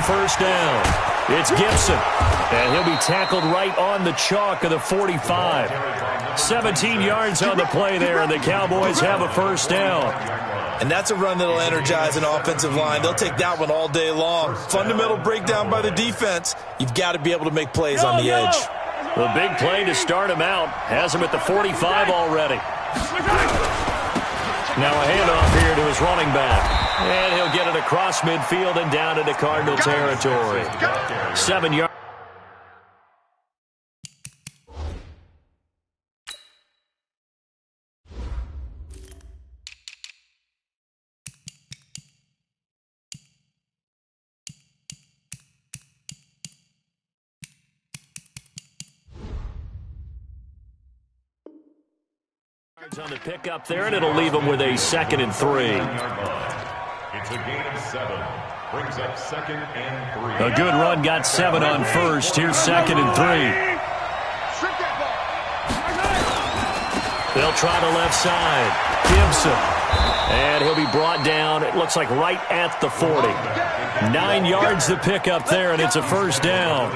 first down. It's Gibson, and he'll be tackled right on the chalk of the 45. 17 yards on the play there, and the Cowboys have a first down. And that's a run that'll energize an offensive line. They'll take that one all day long. Fundamental breakdown by the defense. You've got to be able to make plays on the edge. The big play to start him out has him at the 45 already. Now a handoff here to his running back. And he'll get it across midfield and down into Cardinal territory. 7 yards. On the pickup there, and it'll leave him with a 2nd and 3. It's a gain of 7. Brings up 2nd and 3. A good run got 7 on first. Here's 2nd and 3. They'll try the left side. Gibson. And he'll be brought down, it looks like right at the 40. 9 yards to pick up there, and it's a first down.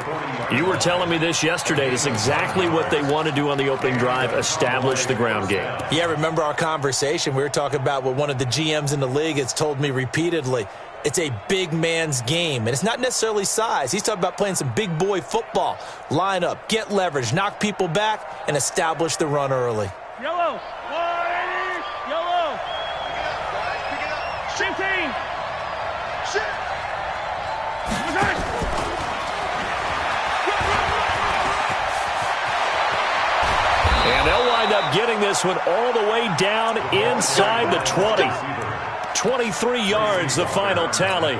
You were telling me this yesterday. It's exactly what they want to do on the opening drive, establish the ground game. Yeah, remember our conversation. We were talking about what one of the GMs in the league has told me repeatedly. It's a big man's game, and it's not necessarily size. He's talking about playing some big boy football. Line up, get leverage, knock people back, and establish the run early. Yellow. 180. Yellow. 15. And they'll wind up getting this one all the way down inside the 20. 23 yards, the final tally.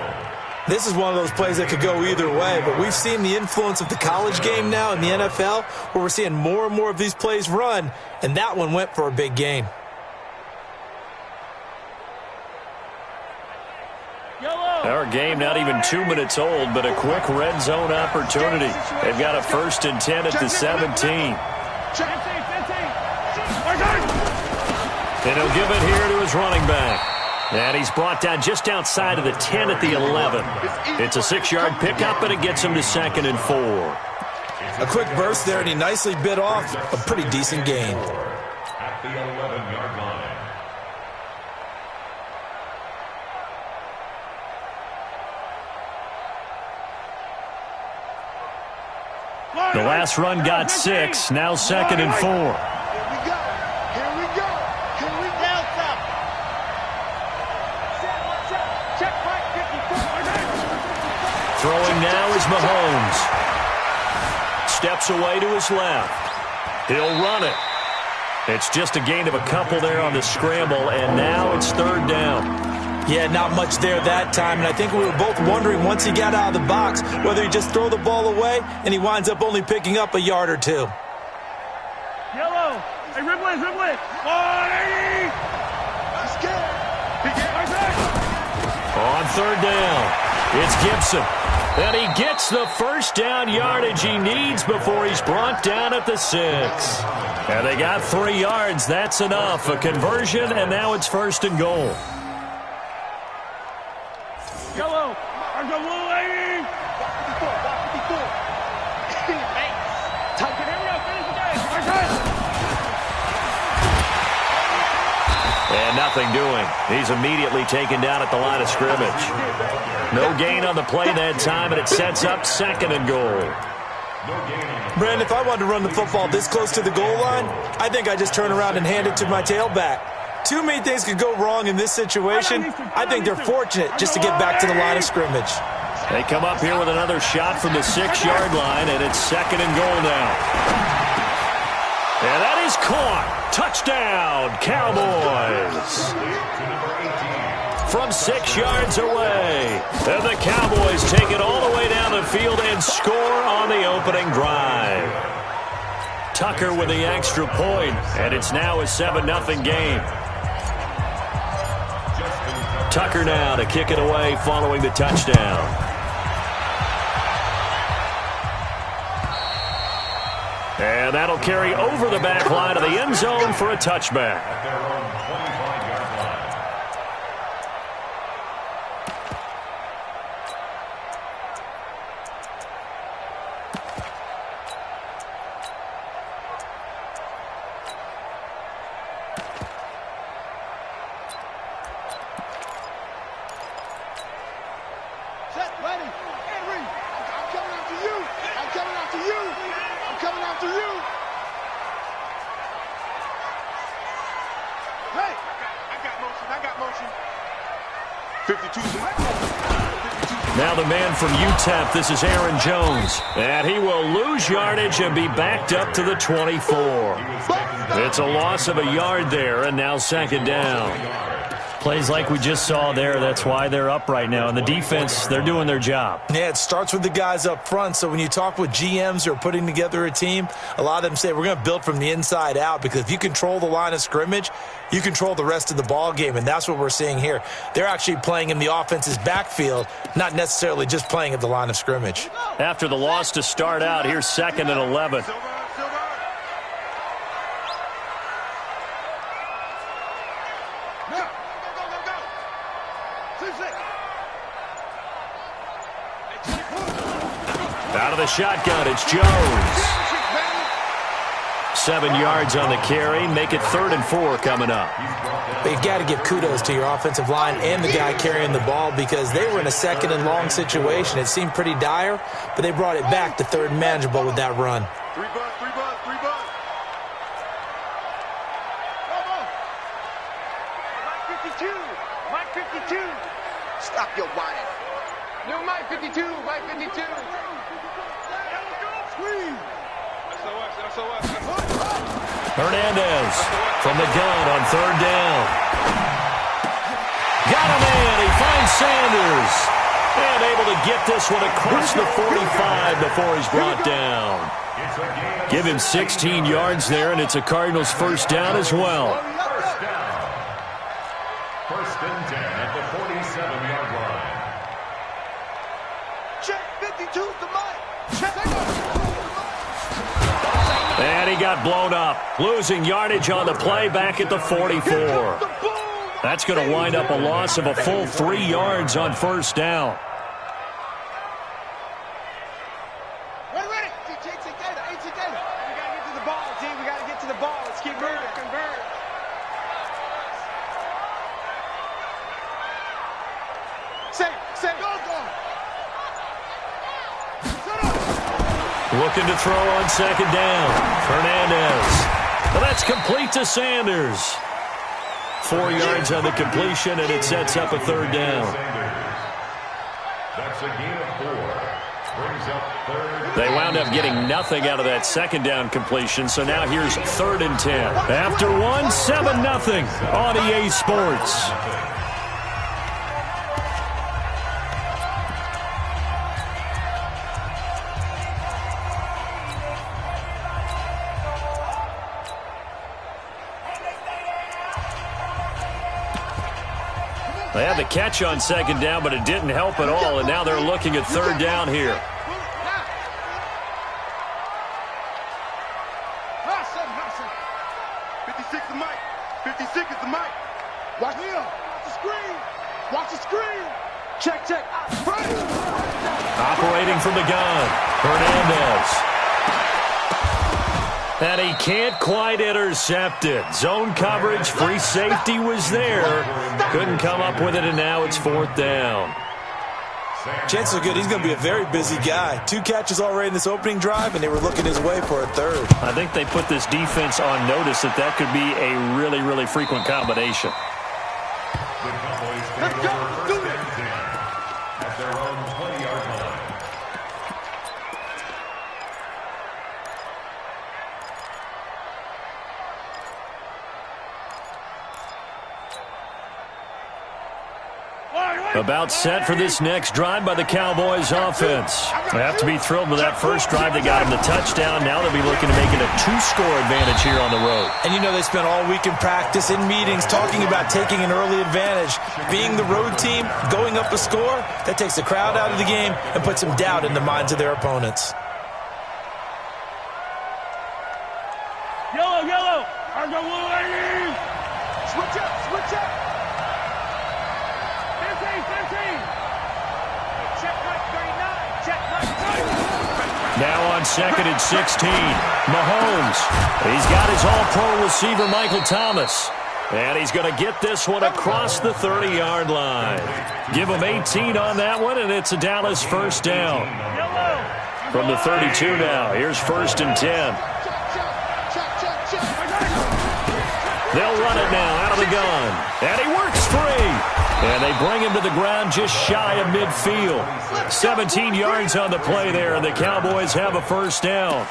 This is one of those plays that could go either way, but we've seen the influence of the college game now in the NFL, where we're seeing more and more of these plays run, and that one went for a big gain. Our game not even 2 minutes old, but a quick red zone opportunity. They've got a 1st and 10 at the 17. And he'll give it here to his running back. And he's brought down just outside of the 10 at the 11. It's a 6-yard pickup, and it gets him to 2nd and 4. A quick burst there, and he nicely bit off a pretty decent gain. At the 11-yard line. The last run got 6, now 2nd and 4. Throwing now is Mahomes. Steps away to his left. He'll run it. It's just a gain of a couple there on the scramble, and now it's 3rd down. Yeah, not much there that time, and I think we were both wondering once he got out of the box whether he'd just throw the ball away, and he winds up only picking up a yard or 2. Yellow. Hey, ribble it. 180. On 3rd down, it's Gibson. And he gets the first down yardage he needs before he's brought down at the 6. And they got 3 yards. That's enough. A conversion, and now it's 1st and goal. Yellow. I'm going 180. And nothing doing. He's immediately taken down at the line of scrimmage. No gain on the play that time, and it sets up 2nd and goal. Brandon, if I wanted to run the football this close to the goal line, I think I just turn around and hand it to my tailback. Too many things could go wrong in this situation. I think they're fortunate just to get back to the line of scrimmage. They come up here with another shot from the 6-yard line, and it's 2nd and goal now. And that is caught. Touchdown, Cowboys. From 6 yards away. And the Cowboys take it all the way down the field and score on the opening drive. Tucker with the extra point, and it's now a 7-0 game. Tucker now to kick it away following the touchdown. And that'll carry over the back line of the end zone for a touchback. Set, ready. Henry. I'm coming after you. I'm coming after you. I'm coming after you. Hey. I got motion. 52. Now the man from UTEP, this is Aaron Jones. And he will lose yardage and be backed up to the 24. It's a loss of a yard there, and now second down. Plays like we just saw there, that's why they're up right now. And the defense, they're doing their job. Yeah, it starts with the guys up front. So when you talk with GMs who are putting together a team, a lot of them say we're going to build from the inside out, because if you control the line of scrimmage, you control the rest of the ball game, and that's what we're seeing here. They're actually playing in the offense's backfield, not necessarily just playing at the line of scrimmage. After the loss to start out, here's 2nd and 11. Out of the shotgun, it's Jones. 7 yards on the carry. Make it 3rd and 4 coming up. But you've got to give kudos to your offensive line and the guy carrying the ball, because they were in a 2nd and long situation. It seemed pretty dire, but they brought it back to 3rd and manageable with that run. 3 bus. Mike 52. Stop your whining. No, Mike 52. Hernandez from the gun on 3rd down. Got a man. He finds Sanders. And able to get this one across the 45 before he's brought down. Give him 16 yards there, and it's a Cardinals 1st down as well. First and 10 at the 47-yard line. Check 52 to Mike. Check. And he got blown up. Losing yardage on the play back at the 44. That's going to wind up a loss of a full 3 yards on 1st down. Ready. AT Gator. We got to get to the ball, team. We got to get to the ball. Let's keep moving. Convert. Say, go. Looking to throw on 2nd down. Hernandez. Well, that's complete to Sanders. 4 yards on the completion, and it sets up a 3rd down. That's a gain of 4. Brings up 3rd. They wound up getting nothing out of that 2nd down completion, so now here's 3rd and 10. After 1, 7-0 on EA Sports. They had the catch on 2nd down, but it didn't help at all, and now they're looking at 3rd down here. Hustle. 56 is Mike. 56 is the Mike. Watch me up. Watch the screen. Check. Operating from the gun, Hernandez. And he can't quite intercept it. Zone coverage, free safety was there. Couldn't come up with it, and now it's 4th down. Chances are good he's going to be a very busy guy. 2 catches already in this opening drive, and they were looking his way for a 3rd. I think they put this defense on notice that could be a really, really frequent combination. The Cowboys take over 1st and 10 at their own 20-yard line. About set for this next drive by the Cowboys offense. They have to be thrilled with that first drive. They got him the touchdown. Now they'll be looking to make it a 2-score advantage here on the road. And you know they spent all week in practice, in meetings, talking about taking an early advantage. Being the road team, going up a score, that takes the crowd out of the game and puts some doubt in the minds of their opponents. Yellow. I go blue ladies. Switch up. 15. Check Mike 39. Check Mike 39. Now on 2nd and 16. Mahomes. He's got his all-pro receiver, Michael Thomas. And he's going to get this one across the 30-yard line. Give him 18 on that one, and it's a Dallas first down. From the 32 now. Here's 1st and 10. They'll run it now out of the gun. And he works free. And they bring him to the ground just shy of midfield. 17 yards on the play there, and the Cowboys have a first down.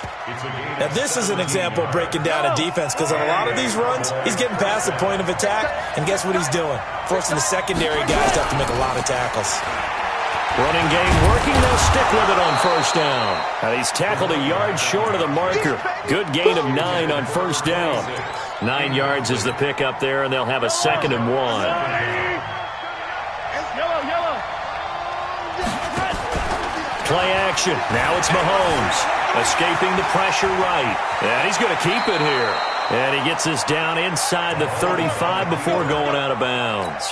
Now, this is an example of breaking down a defense, because on a lot of these runs, he's getting past the point of attack, and guess what he's doing? Forcing the secondary guys to have to make a lot of tackles. Running game working. They'll stick with it on first down. And he's tackled a yard short of the marker. Good gain of 9 on first down. 9 yards is the pickup there, and they'll have a 2nd and 1. Play action. Now it's Mahomes. Escaping the pressure right. And he's going to keep it here. And he gets us down inside the 35 before going out of bounds.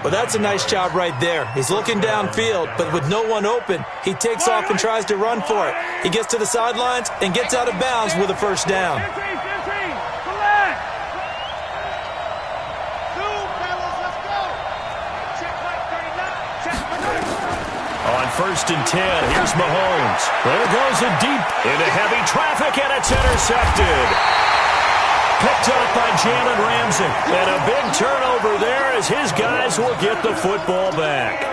Well, that's a nice job right there. He's looking downfield, but with no one open, he takes off and tries to run for it. He gets to the sidelines and gets out of bounds with a first down. On 1st and 10, here's Mahomes. There goes it deep into heavy traffic, and it's intercepted. Picked up by Jalen Ramsey. And a big turnover there as his guys will get the football back.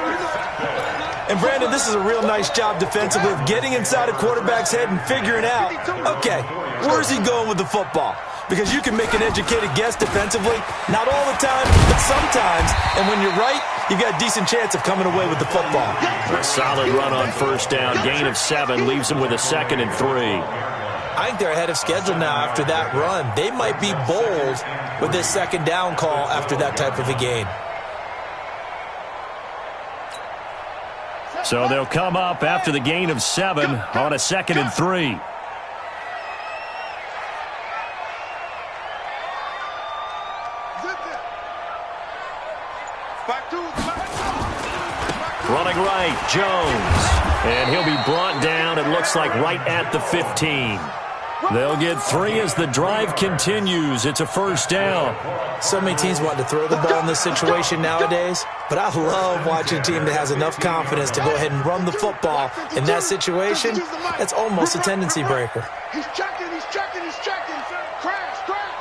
And, Brandon, this is a real nice job defensively of getting inside a quarterback's head and figuring out, okay, where's he going with the football? Because you can make an educated guess defensively, not all the time, but sometimes. And when you're right, you've got a decent chance of coming away with the football. A solid run on first down. Gain of 7 leaves him with a 2nd and 3. I think they're ahead of schedule now after that run. They might be bold with this 2nd down call after that type of a gain. So they'll come up after the gain of 7 on a 2nd and 3. Running right, Jones. And he'll be brought down, it looks like, right at the 15. They'll get 3 as the drive continues. It's a first down. So many teams want to throw the ball in this situation nowadays, but I love watching a team that has enough confidence to go ahead and run the football. In that situation, that's almost a tendency breaker. He's checking, he's checking, he's checking. Crash, crash.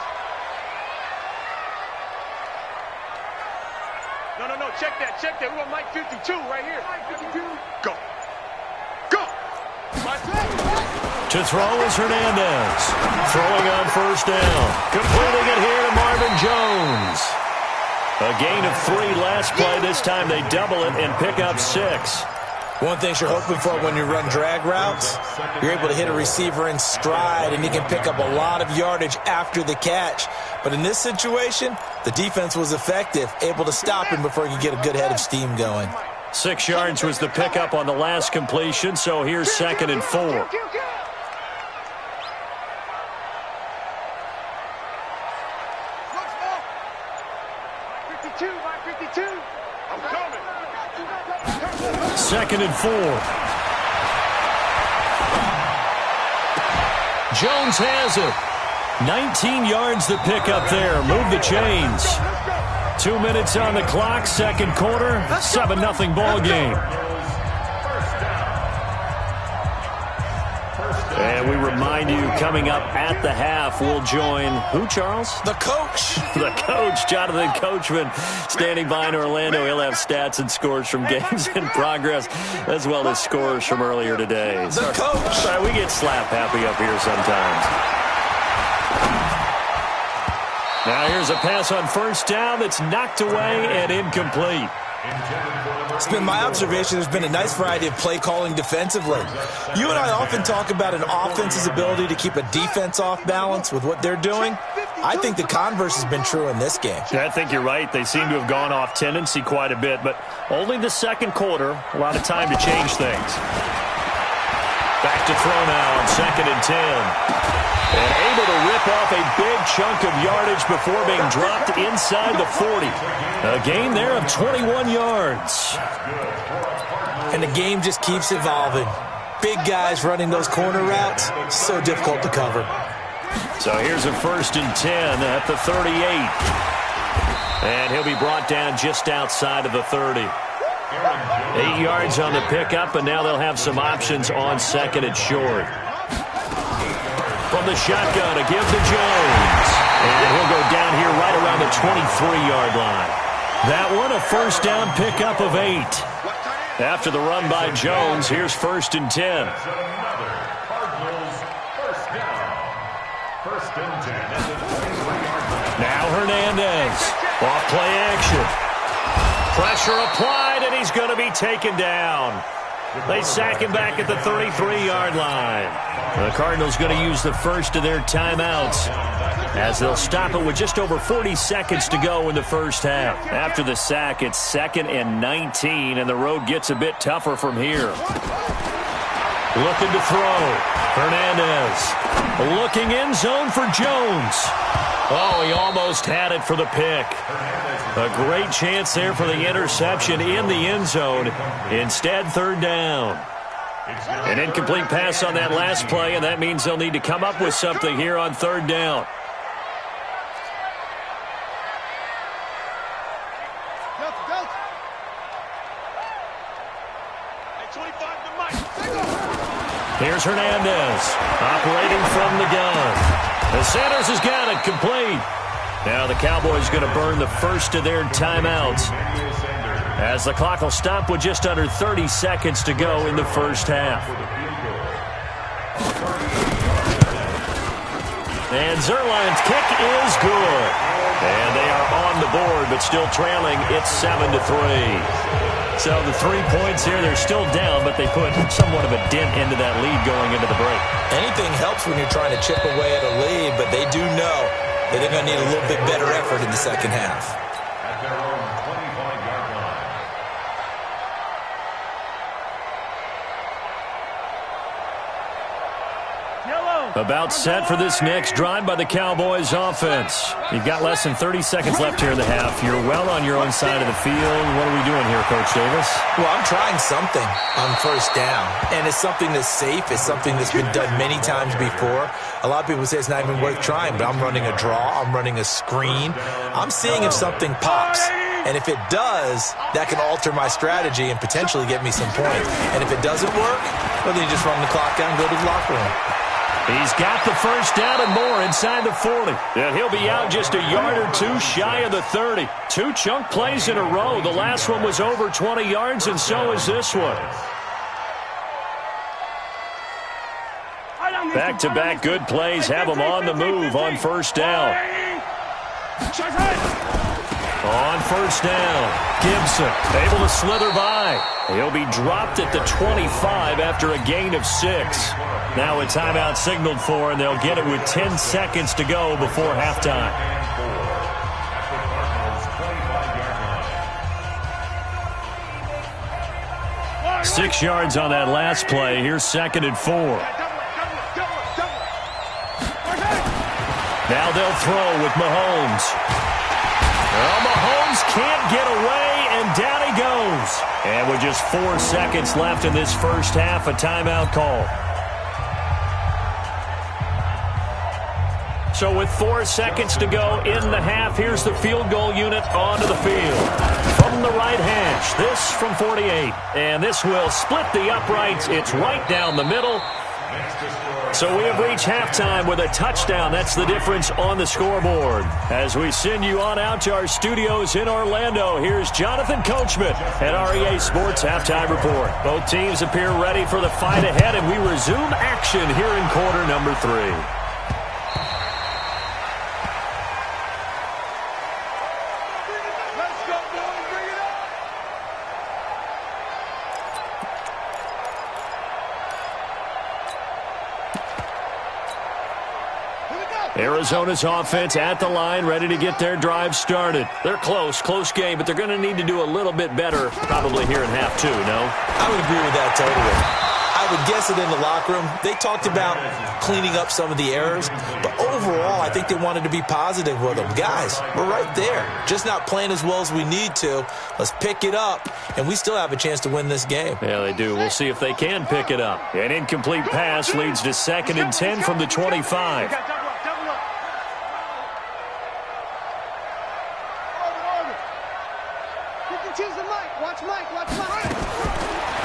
No, check that. We want Mike 52 right here. Mike 52. Go. To throw is Hernandez. Throwing on first down. Completing it here to Marvin Jones. A gain of 3 last play. This time they double it and pick up 6. One thing you're hoping for when you run drag routes, you're able to hit a receiver in stride, and you can pick up a lot of yardage after the catch. But in this situation, the defense was effective, able to stop him before he could get a good head of steam going. 6 yards was the pickup on the last completion, so here's 2nd and 4. I'm coming. 2nd and 4. Jones has it. 19 yards the pickup there. Move the chains. 2 minutes on the clock, 2nd quarter, 7-0 ball game. And we remind you, coming up at the half, we'll join who, Charles? The coach. The coach, Jonathan Coachman, standing by in Orlando. He'll have stats and scores from games in progress, as well as scores from earlier today. The coach. Sorry, we get slap happy up here sometimes. Now here's a pass on first down that's knocked away and incomplete. It's been my observation there's been a nice variety of play calling defensively. You and I often talk about an offense's ability to keep a defense off balance with what they're doing. I think the converse has been true in this game. Yeah, I think you're right. They seem to have gone off tendency quite a bit, but only the 2nd quarter, a lot of time to change things. Back to throw now on 2nd and 10. And able to rip off a big chunk of yardage before being dropped inside the 40. A gain there of 21 yards. And the game just keeps evolving. Big guys running those corner routes, so difficult to cover. So here's a 1st and 10 at the 38. And he'll be brought down just outside of the 30. 8 yards on the pickup, and now they'll have some options on second and short. From the shotgun, a give to Jones. And he'll go down here right around the 23-yard line. That one, a first down pickup of 8. After the run by Jones, here's 1st and 10. Now Hernandez. Off play action. Pressure applied, and he's going to be taken down. They sack him back at the 33-yard line. The Cardinals going to use the first of their timeouts as they'll stop it with just over 40 seconds to go in the first half. After the sack, it's 2nd and 19, and the road gets a bit tougher from here. Looking to throw. Hernandez. Looking end zone for Jones. Oh, he almost had it for the pick. A great chance there for the interception in the end zone. Instead, 3rd down. An incomplete pass on that last play, and that means they'll need to come up with something here on 3rd down. Here's Hernandez, operating from the gun. The Sanders has got it, complete. Now the Cowboys going to burn the first of their timeouts as the clock will stop with just under 30 seconds to go in the first half. And Zerline's kick is good. And they are on the board, but still trailing. It's 7-3. So the 3 points here, they're still down, but they put somewhat of a dent into that lead going into the break. Anything helps when you're trying to chip away at a lead, but they do know that they're going to need a little bit better effort in the second half. At their own 25-yard line. About set for this next drive by the Cowboys offense. You've got less than 30 seconds left here in the half. You're well on your own side of the field. What are we doing here, Coach Davis? Well, I'm trying something on 1st down, and it's something that's safe. It's something that's been done many times before. A lot of people say it's not even worth trying, but I'm running a draw. I'm running a screen. I'm seeing if something pops. And if it does, that can alter my strategy and potentially get me some points. And if it doesn't work, well, then you just run the clock down and go to the locker room. He's got the first down and more inside the 40. And he'll be out just a yard or two shy of the 30. 2 chunk plays in a row. The last one was over 20 yards, and so is this one. Back-to-back good plays have them on the move on 1st down. On 1st down, Gibson able to slither by. He'll be dropped at the 25 after a gain of 6. Now a timeout signaled for, and they'll get it with 10 seconds to go before halftime. 6 yards on that last play. Here's 2nd and 4. Now they'll throw with Mahomes. Well, Mahomes can't get away, and down he goes. And with just 4 seconds left in this first half, a timeout call. So with 4 seconds to go in the half, here's the field goal unit onto the field. From the right hash, this from 48. And this will split the uprights. It's right down the middle. So we have reached halftime with a touchdown. That's the difference on the scoreboard. As we send you on out to our studios in Orlando, here's Jonathan Coachman at REA Sports Halftime Report. Both teams appear ready for the fight ahead, and we resume action here in quarter number 3. Arizona's offense at the line, ready to get their drive started. They're close game, but they're going to need to do a little bit better probably here in half 2, no? I would agree with that totally. I would guess it in the locker room. They talked about cleaning up some of the errors, but overall, I think they wanted to be positive with them. Guys, we're right there. Just not playing as well as we need to. Let's pick it up, and we still have a chance to win this game. Yeah, they do. We'll see if they can pick it up. An incomplete pass leads to 2nd and 10 from the 25.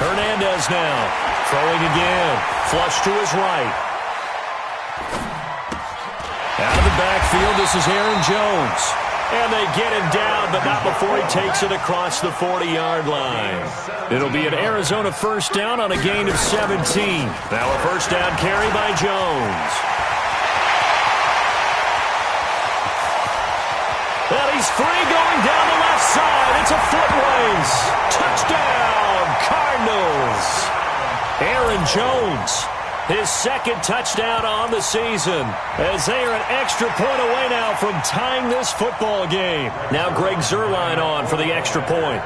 Hernandez now. Throwing again. Flush to his right. Out of the backfield, this is Aaron Jones. And they get him down, but not before he takes it across the 40-yard line. It'll be an Arizona first down on a gain of 17. Now a first down carry by Jones. And he's free going down the left side. It's a foot race. Touchdown, Cardinals. Aaron Jones, his second touchdown on the season, as they are an extra point away now from tying this football game. Now Greg Zuerlein on for the extra point.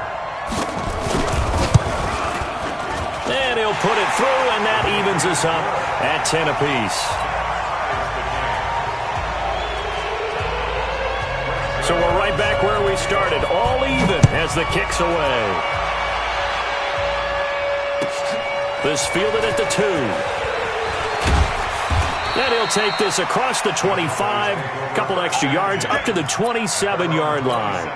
And he'll put it through, and that evens us up at 10 apiece. So we're right back where we started, all even as the kick's away. This fielded at the 2. And he'll take this across the 25, a couple extra yards, up to the 27-yard line.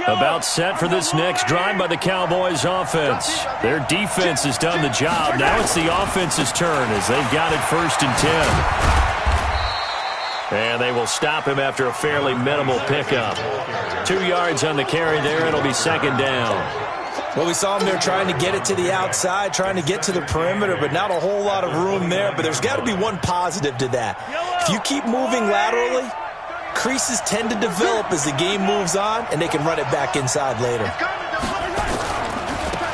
About set for this next drive by the Cowboys offense. Their defense has done the job. Now it's the offense's turn as they've got it 1st and 10. And they will stop him after a fairly minimal pickup. 2 yards on the carry there. It'll be 2nd down. Well, we saw him there trying to get it to the outside, trying to get to the perimeter, but not a whole lot of room there. But there's got to be one positive to that. If you keep moving laterally, creases tend to develop as the game moves on, and they can run it back inside later.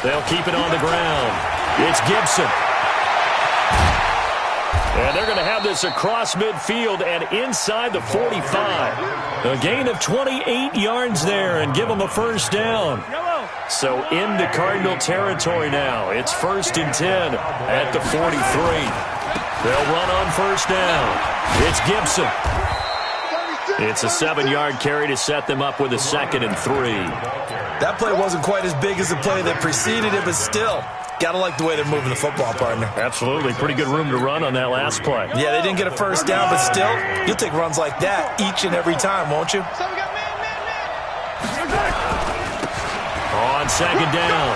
They'll keep it on the ground. It's Gibson. And they're going to have this across midfield and inside the 45. A gain of 28 yards there and give them a first down. So into Cardinal territory now. It's 1st and 10 at the 43. They'll run on first down. It's Gibson. It's a 7-yard carry to set them up with a 2nd and 3. That play wasn't quite as big as the play that preceded it, but still, gotta like the way they're moving the football, partner. Absolutely. Pretty good room to run on that last play. Yeah, they didn't get a first down, but still, you'll take runs like that each and every time, won't you? On 2nd down,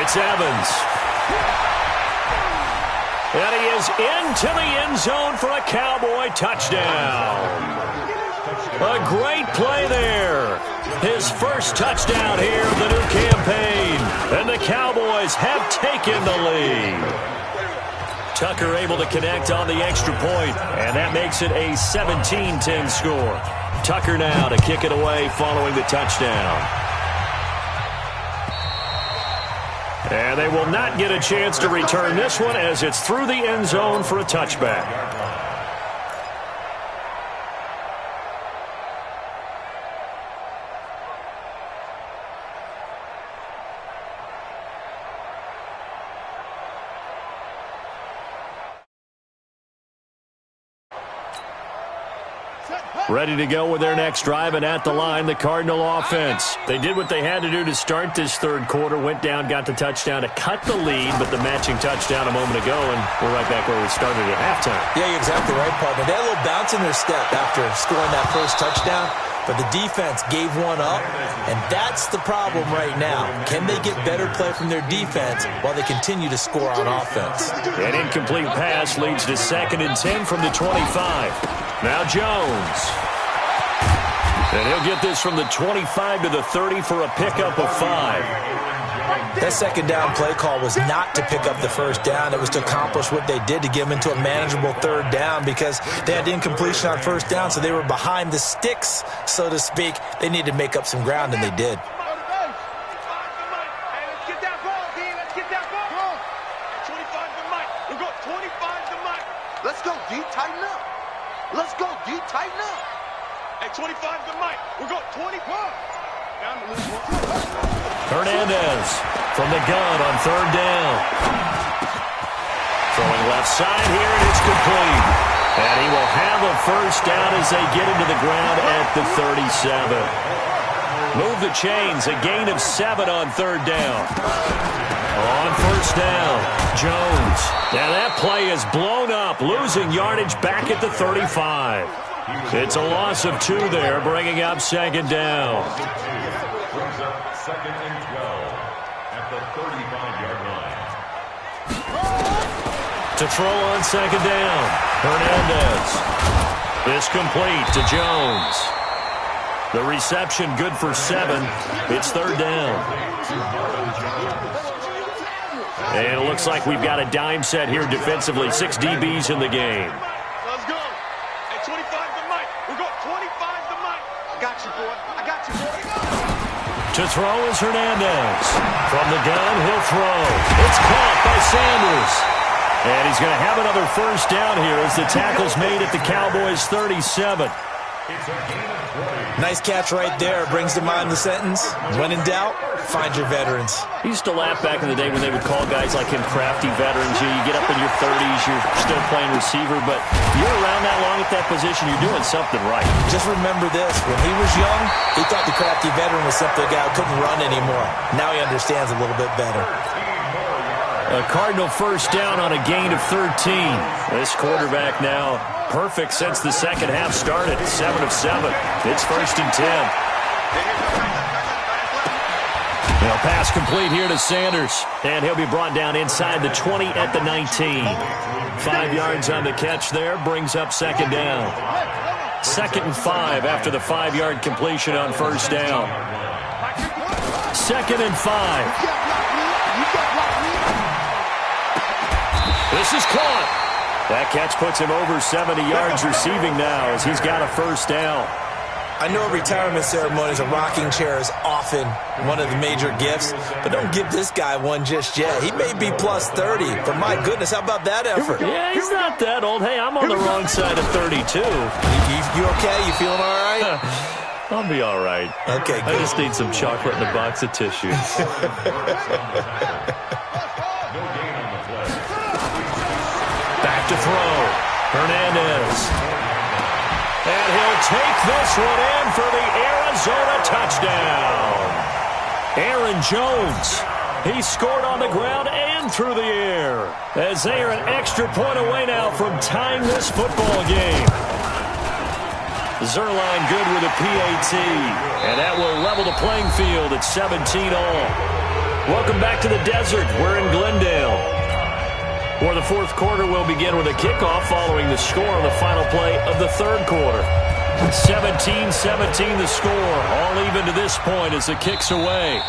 it's Evans. And he is into the end zone for a Cowboy touchdown. A great play there. His first touchdown here of the new campaign. And the Cowboys have taken the lead. Tucker able to connect on the extra point, and that makes it a 17-10 score. Tucker now to kick it away following the touchdown. And they will not get a chance to return this one as it's through the end zone for a touchback. Ready to go with their next drive, and at the line, the Cardinal offense. They did what they had to do to start this 3rd quarter, went down, got the touchdown to cut the lead, but the matching touchdown a moment ago, and we're right back where we started at halftime. Yeah, you're exactly right, partner. They had a little bounce in their step after scoring that first touchdown, but the defense gave one up, and that's the problem right now. Can they get better play from their defense while they continue to score on offense? An incomplete pass leads to 2nd and 10 from the 25. Now Jones. And he'll get this from the 25 to the 30 for a pickup of 5. That 2nd down play call was not to pick up the first down. It was to accomplish what they did, to get them into a manageable 3rd down, because they had incompletion on first down, so they were behind the sticks, so to speak. They needed to make up some ground, and they did. Let's go, D. Tighten up. Let's go, D. Tighten up. At 25 to Mike. We're going 25. Hernandez from the gun on 3rd down. Throwing left side here, and it's complete. And he will have a first down as they get into the ground at the 37. Move the chains, a gain of 7 on 3rd down. On first down, Jones. Now that play is blown up, losing yardage back at the 35. It's a loss of 2 there, bringing up second down. Brings up second and 12 at the 35-yard line. To throw on second down, Hernandez. This complete to Jones. The reception good for 7. It's third down. And it looks like we've got a dime set here defensively. 6 DBs in the game. Let's go. Hey, 25 to Mike. We got 25 to Mike. I got you, boy. I got you, boy. To throw is Hernandez. From the gun, he'll throw. It's caught by Sanders. And he's going to have another first down here as the tackle's made at the Cowboys' 37. Nice catch right there. Brings to mind the sentence, when in doubt, find your veterans. He used to laugh back in the day when they would call guys like him crafty veterans. You get up in your 30s, you're still playing receiver, but you're around that long at that position, you're doing something right. Just remember this. When he was young, he thought the crafty veteran was simply a guy who couldn't run anymore. Now he understands a little bit better. A Cardinal first down on a gain of 13. This quarterback now perfect since the second half started. 7 of 7. It's first and 10. Now pass complete here to Sanders. And he'll be brought down inside the 20 at the 19. 5 yards on the catch there. Brings up second down. 2nd and 5 after the 5-yard completion on first down. 2nd and 5. This is caught. That catch puts him over 70 yards receiving now as he's got a first down. I know retirement ceremonies, a rocking chair is often one of the major gifts, but don't give this guy one just yet. He may be plus 30, but my goodness, how about that effort? Yeah, he's not that old. Hey, I'm on the wrong side of 32. You okay? You feeling all right? I'll be all right. Okay, good. I just need some chocolate and a box of tissues. Back to throw. Hernandez. And he'll take this one in for the Arizona touchdown. Aaron Jones. He scored on the ground and through the air as they are an extra point away now from tying this football game. Zerline good with a PAT. And that will level the playing field at 17 all. Welcome back to the desert. We're in Glendale. For the fourth quarter, will begin with a kickoff following the score on the final play of the third quarter. 17-17 the score. All even to this point as the kick's away.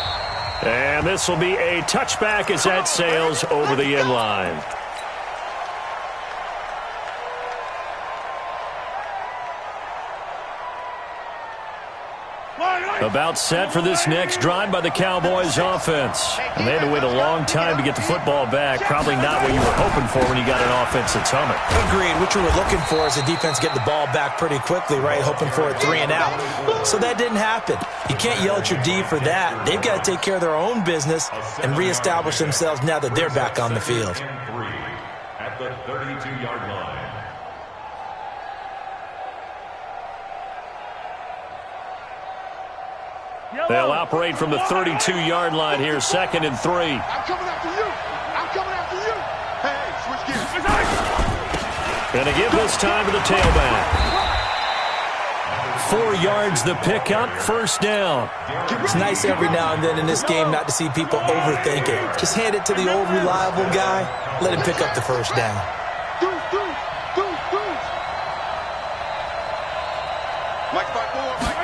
And this will be a touchback as that sails over the end line. About set for this next drive by the Cowboys offense. And they had to wait a long time to get the football back. Probably not what you were hoping for when you got an offense that's humming. Agreed. What you were looking for is the defense getting the ball back pretty quickly, right? Hoping for a 3 and out. So that didn't happen. You can't yell at your D for that. They've got to take care of their own business and reestablish themselves now that they're back on the field. At the 32-yard line. They'll operate from the 32-yard line here, 2nd and 3. I'm coming after you. I'm coming after you. Hey, switch gears. Going to give this time to the tailback. 4 yards the pickup, first down. It's nice every now and then in this game not to see people overthink it. Just hand it to the old reliable guy. Let him pick up the first down. Mike, 5-4, Mike.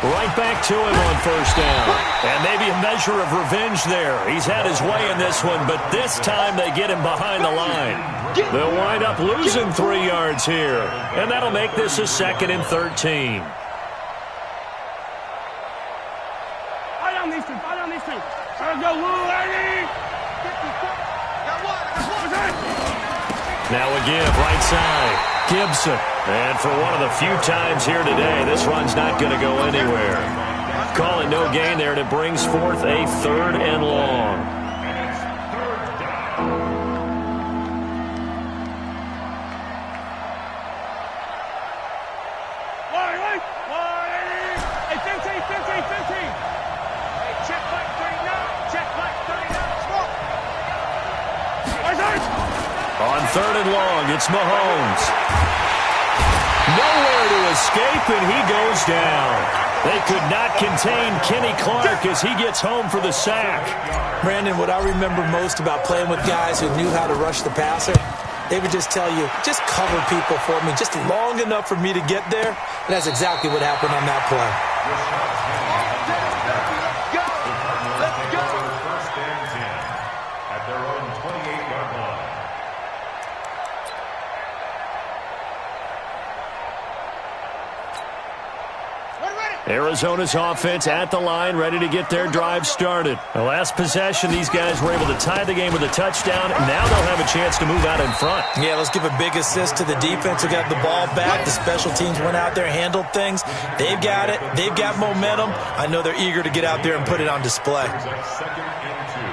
Right back to him on first down. And maybe a measure of revenge there. He's had his way in this one, but this time they get him behind the line. They'll wind up losing 3 yards here. And that'll make this a 2nd and 13. Fight on these two. Fight on these two. Let's go, Lou, lady. Now a give, right side. Gibson. And for one of the few times here today, this run's not going to go anywhere. Call it no gain there, and it brings forth a 3rd and long. Hey, 15. Hey, check back 39. Check back 39. On 3rd and long, it's Mahomes. Nowhere to escape, and he goes down. They could not contain Kenny Clark as he gets home for the sack. Brandon, what I remember most about playing with guys who knew how to rush the passer, they would just tell you, just cover people for me, just long enough for me to get there. And that's exactly what happened on that play. Let's go. First and 10 at their own 28-yard line. Arizona's offense at the line, ready to get their drive started. The last possession, these guys were able to tie the game with a touchdown. Now they'll have a chance to move out in front. Yeah, let's give a big assist to the defense who got the ball back. The special teams went out there, handled things. They've got it. They've got momentum. I know they're eager to get out there and put it on display. Second and 2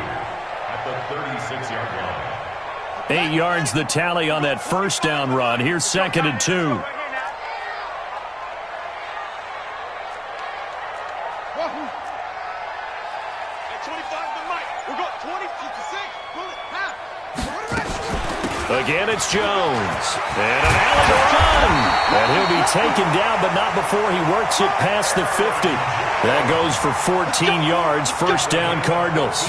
at the 36-yard line. 8 yards the tally on that first down run. Here's second and 2. Again, it's Jones. And an alley to run. And he'll be taken down, but not before he works it past the 50. That goes for 14 yards. First down, Cardinals.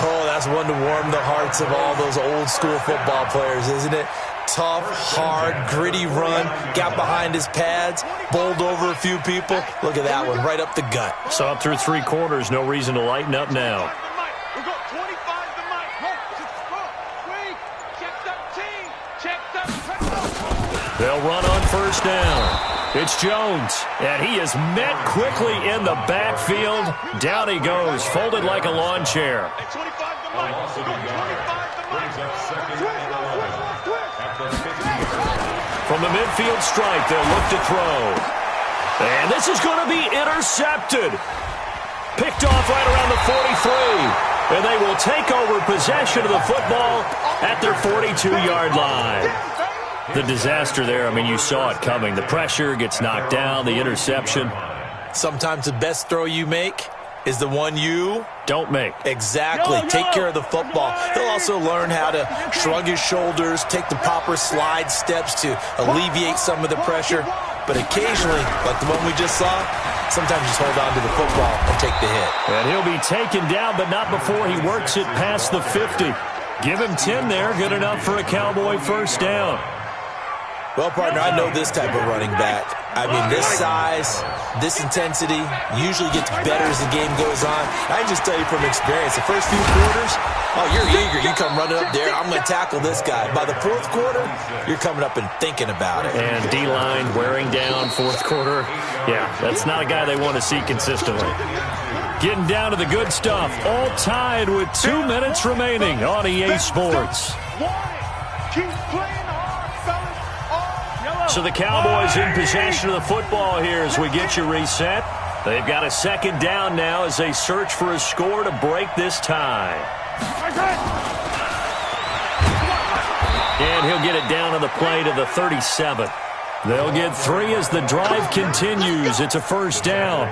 Oh, that's one to warm the hearts of all those old school football players, isn't it? Tough, hard, gritty run. Got behind his pads, bowled over a few people. Look at that one, right up the gut. Saw it through 3 quarters. No reason to lighten up now. They'll run on first down. It's Jones, and he is met quickly in the backfield. Down he goes, folded like a lawn chair. From the midfield stripe, they'll look to throw. And this is going to be intercepted. Picked off right around the 43. And they will take over possession of the football at their 42-yard line. The disaster there, I mean, you saw it coming. The pressure gets knocked down, the interception. Sometimes the best throw you make is the one you don't make. Exactly. Take care of the football. He'll also learn how to shrug his shoulders, take the proper slide steps to alleviate some of the pressure. But occasionally, like the one we just saw, sometimes just hold on to the football and take the hit. And he'll be taken down, but not before he works it past the 50. Give him 10 there. Good enough for a Cowboy first down. Well, partner, I know this type of running back. I mean, this size, this intensity usually gets better as the game goes on. I can just tell you from experience, the first few quarters, oh, you're eager. You come running up there, I'm going to tackle this guy. By the fourth quarter, you're coming up and thinking about it. And D-line wearing down fourth quarter. Yeah, that's not a guy they want to see consistently. Getting down to the good stuff. All tied with 2 minutes remaining on EA Sports. Keep playing. So the Cowboys in possession of the football here as we get you reset. They've got a second down now as they search for a score to break this tie. And he'll get it down on the play to the 37. They'll get 3 as the drive continues. It's a first down.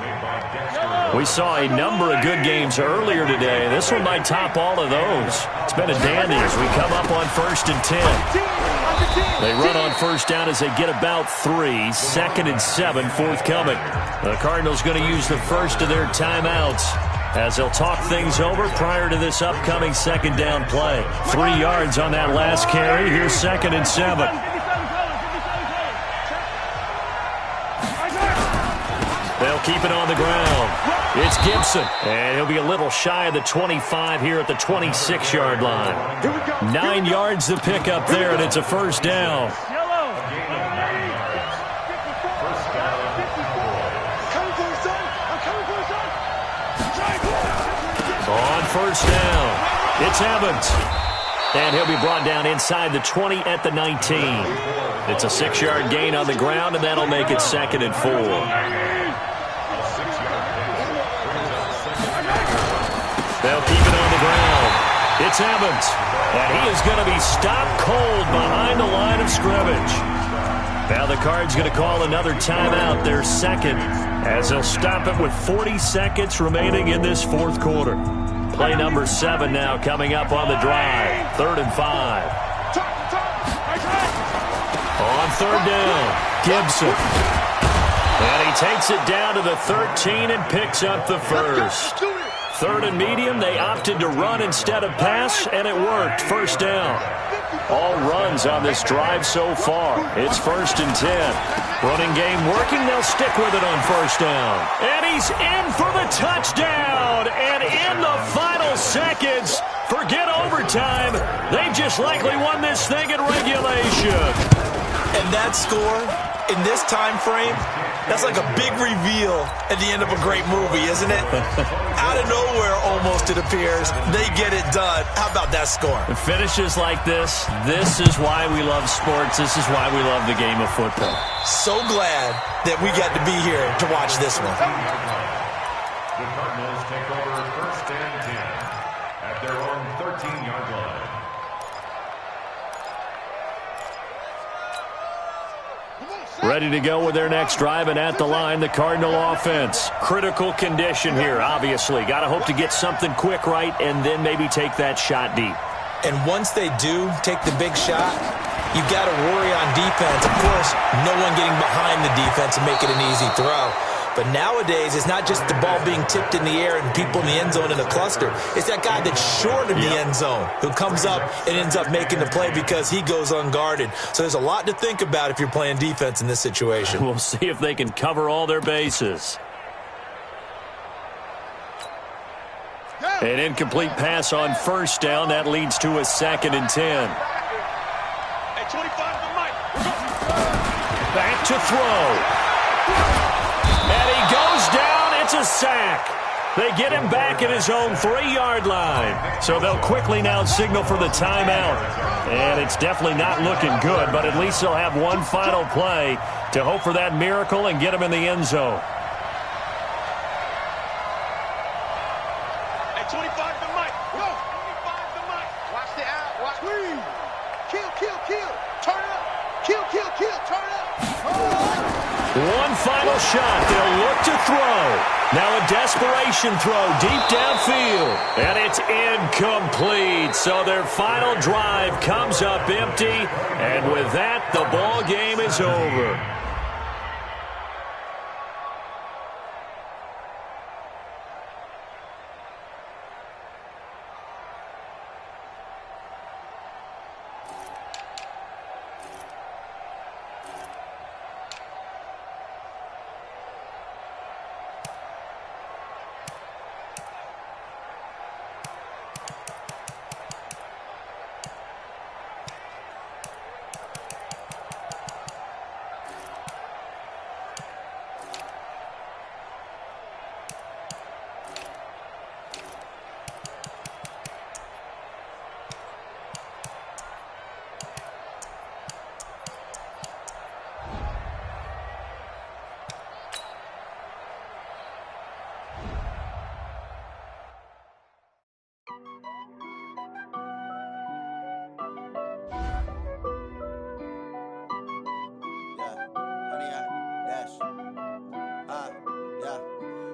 We saw a number of good games earlier today. This one might top all of those. It's been a dandy as we come up on first and 10. They run on first down as they get about 3. Second and 7 forthcoming. The Cardinals going to use the first of their timeouts as they'll talk things over prior to this upcoming second down play. 3 yards on that last carry. Here's second and 7. They'll keep it on the ground. It's Gibson, and he'll be a little shy of the 25 here at the 26-yard line. 9 yards to pick up there, and it's a first down. On first down, it's Evans. And he'll be brought down inside the 20 at the 19. It's a 6-yard gain on the ground, and that'll make it second and 4. They'll keep it on the ground. It's Evans. And he is going to be stopped cold behind the line of scrimmage. Now the Cards going to call another timeout, their second, as they'll stop it with 40 seconds remaining in this fourth quarter. Play number 7 now coming up on the drive. 3rd and 5. On third down. Gibson. And he takes it down to the 13 and picks up the first. Third and medium, they opted to run instead of pass, and it worked. First down. All runs on this drive so far. It's 1st and 10. Running game working. They'll stick with it on first down. And he's in for the touchdown. And in the final seconds, forget overtime. They just likely won this thing in regulation. And that score in this time frame, that's like a big reveal at the end of a great movie, isn't it? Out of nowhere, almost, it appears, they get it done. How about that score? The finishes like this is why we love sports. This is why we love the game of football. So glad that we got to be here to watch this one. The Cardinals take over 1st and 10 at their own 13-yard line. Ready to go with their next drive, and at the line, the Cardinal offense. Critical condition here, obviously. Got to hope to get something quick right and then maybe take that shot deep. And once they do take the big shot, you got to worry on defense. Of course, no one getting behind the defense and make it an easy throw. But nowadays, it's not just the ball being tipped in the air and people in the end zone in a cluster. It's that guy that's short of the end zone who comes up and ends up making the play because he goes unguarded. So there's a lot to think about if you're playing defense in this situation. We'll see if they can cover all their bases. An incomplete pass on first down. That leads to a 2nd and 10. At 25 to Mike. Back to throw. And he goes down. It's a sack. They get him back at his own 3-yard line. So they'll quickly now signal for the timeout. And it's definitely not looking good, but at least they'll have one final play to hope for that miracle and get him in the end zone. At 25 to Mike. Go. 25 to Mike. Watch the out. Watch. Squeeze. Kill, kill, kill. Turn up. Kill, kill, kill. Turn up. One final shot. They'll look to throw. Now a desperation throw deep downfield. And it's incomplete. So their final drive comes up empty. And with that, the ball game is over.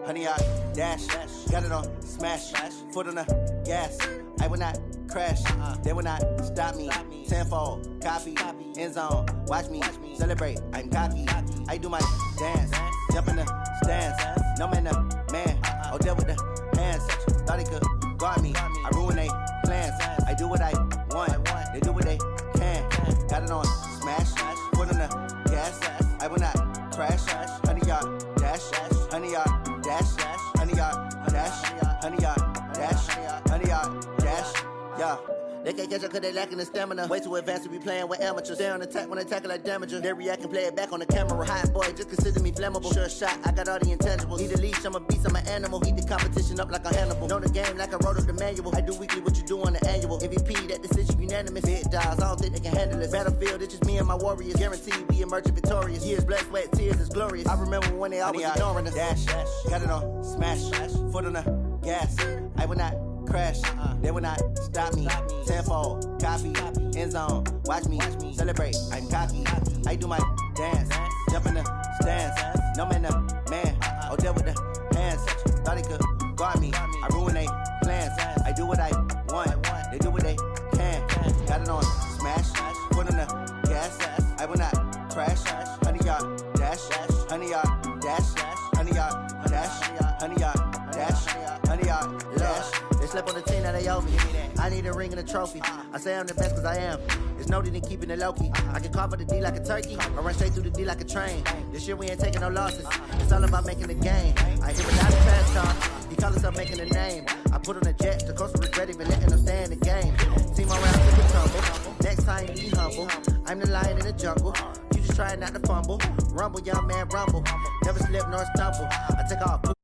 Honey, I dash, got it on smash, foot on the gas. I will not crash, they will not stop me. Tenfold, copy, end zone, watch me celebrate. I'm cocky, I do my dance, jump in the stands. No man, the man, oh, there with the hands. Thought he could guard me, I ruin they plans. I do what I want, they do what they can. Got it on smash, foot on the gas. I will not crash, honey, y'all dash, honey, y'all. Dash, honey, y'all, dash, honey, y'all, dash, honey, y'all, dash, yeah. They can't catch up cause they lacking the stamina. Way too advanced to be playing with amateurs. Stay on attack when they tackle like damager. They react and play it back on the camera. Hot boy, just consider me flammable. Sure shot, I got all the intangibles. Need a leash, I'm a beast, I'm an animal. Eat the competition up like a Hannibal. Know the game like I wrote up the manual. I do weekly what you do on the annual. MVP, that decision unanimous. Big dials, I don't think they can handle this. Battlefield, it's just me and my warriors. Guaranteed we emerge victorious. Years, blood, sweat, tears, is glorious. I remember when they always ignoring us. Dash, got it on smash, foot on the gas. I will not crash, they will not stop me. Tenfold, copy, end zone, watch me celebrate. I'm cocky, I do my dance, jump in the stands. No man, the man, oh, there with the hands. Thought he could guard me, I ruin they plans. I do what I want, they do what they can. Got it on smash, foot on the gas. I will not crash, honey, y'all. yard dash, 100 yard dash, 100 yard dash, 100 yard dash, 100 yard dash. They slept on the team, now they owe me. I need a ring and a trophy. I say I'm the best cause I am. There's no need in keeping it low-key. I can carve up the D like a turkey, or run straight through the D like a train. This year we ain't taking no losses. It's all about making the game. I hear without a trash talk. He call himself making a name. I put on the jet, the coast regret even letting them stay in the game. Team around to the tumble. Next time be humble. I'm the lion in the jungle. You just try not to fumble. Rumble, young man, rumble. Never slip nor stumble. I take off.